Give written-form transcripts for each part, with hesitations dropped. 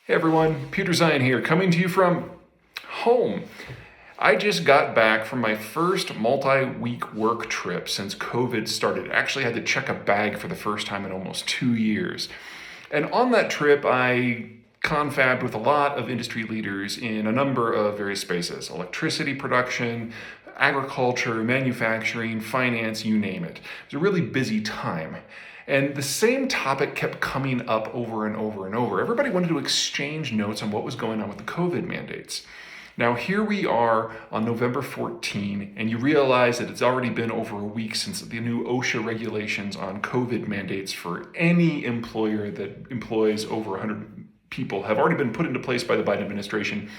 Hey everyone, Peter Zion here, coming to you from home. I just got back from my first multi-week work trip since COVID started. I actually had to check a bag for the first time in almost 2 years. And on that trip, I confabbed with a lot of industry leaders in a number of various spaces: electricity production, agriculture, manufacturing, finance, you name it. It was a really busy time. And the same topic kept coming up over and over and over. Everybody wanted to exchange notes on what was going on with the COVID mandates. Now, here we are on November 14, and you realize that it's already been over a week since the new OSHA regulations on COVID mandates for any employer that employs over 100 people have already been put into place by the Biden administration.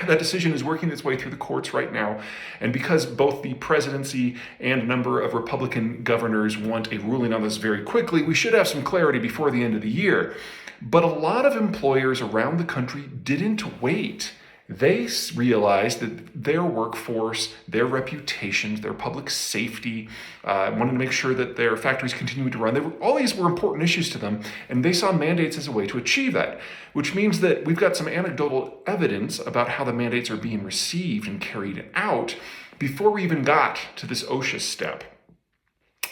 That decision is working its way through the courts right now. And because both the presidency and a number of Republican governors want a ruling on this very quickly, we should have some clarity before the end of the year. But a lot of employers around the country didn't wait. They realized that their workforce, their reputations, their public safety, wanted to make sure that their factories continued to run. All these were important issues to them, and they saw mandates as a way to achieve that, which means that we've got some anecdotal evidence about how the mandates are being received and carried out before we even got to this OSHA step.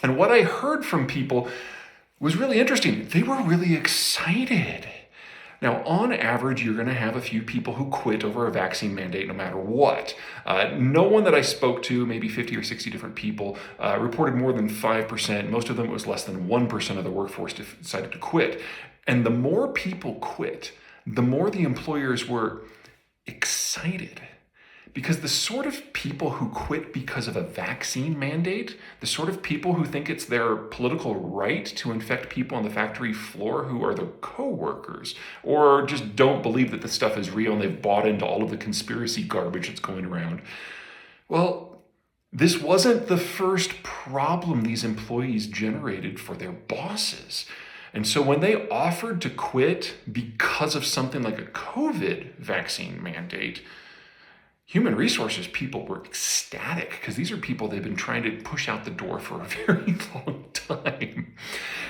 And what I heard from people was really interesting. They were really excited. Now, on average, you're going to have a few people who quit over a vaccine mandate no matter what. No one that I spoke to, maybe 50 or 60 different people, reported more than 5%. Most of them, it was less than 1% of the workforce decided to quit. And the more people quit, the more the employers were excited. Because the sort of people who quit because of a vaccine mandate, the sort of people who think it's their political right to infect people on the factory floor who are their co-workers, or just don't believe that this stuff is real and they've bought into all of the conspiracy garbage that's going around. Well, this wasn't the first problem these employees generated for their bosses. And so when they offered to quit because of something like a COVID vaccine mandate, human resources people were ecstatic because these are people they've been trying to push out the door for a very long time.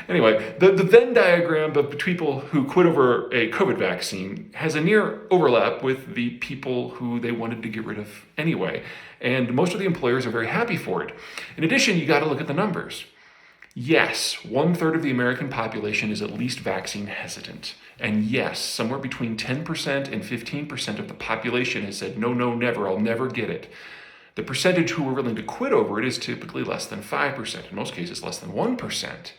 Anyway, the Venn diagram of people who quit over a COVID vaccine has a near overlap with the people who they wanted to get rid of anyway. And most of the employers are very happy for it. In addition, you got to look at the numbers. Yes, 1/3 of the American population is at least vaccine hesitant. And yes, somewhere between 10% and 15% of the population has said, no, never, I'll never get it. The percentage who are willing to quit over it is typically less than 5%, in most cases less than 1%.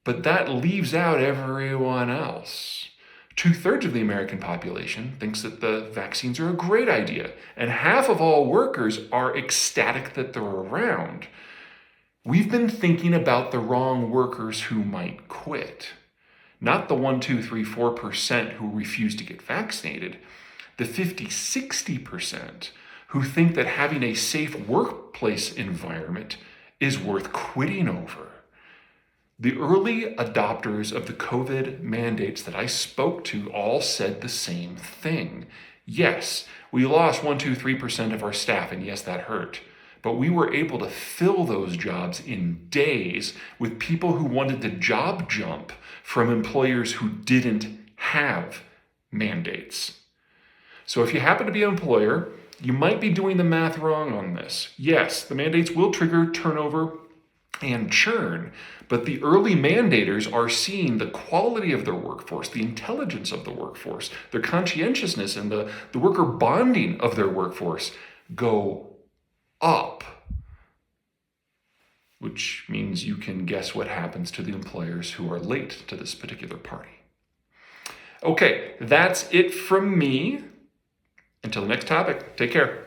But that leaves out everyone else. 2/3 of the American population thinks that the vaccines are a great idea, and half of all workers are ecstatic that they're around. We've been thinking about the wrong workers who might quit. Not the 1, 2, 3, 4% who refuse to get vaccinated. The 50, 60% who think that having a safe workplace environment is worth quitting over. The early adopters of the COVID mandates that I spoke to all said the same thing. Yes, we lost 1, 2, 3% of our staff, and yes, that hurt. But we were able to fill those jobs in days with people who wanted to job jump from employers who didn't have mandates. So if you happen to be an employer, you might be doing the math wrong on this. Yes, the mandates will trigger turnover and churn, but the early mandators are seeing the quality of their workforce, the intelligence of the workforce, their conscientiousness, and the worker bonding of their workforce go up, which means you can guess what happens to the employers who are late to this particular party. Okay, that's it from me. Until the next topic, take care.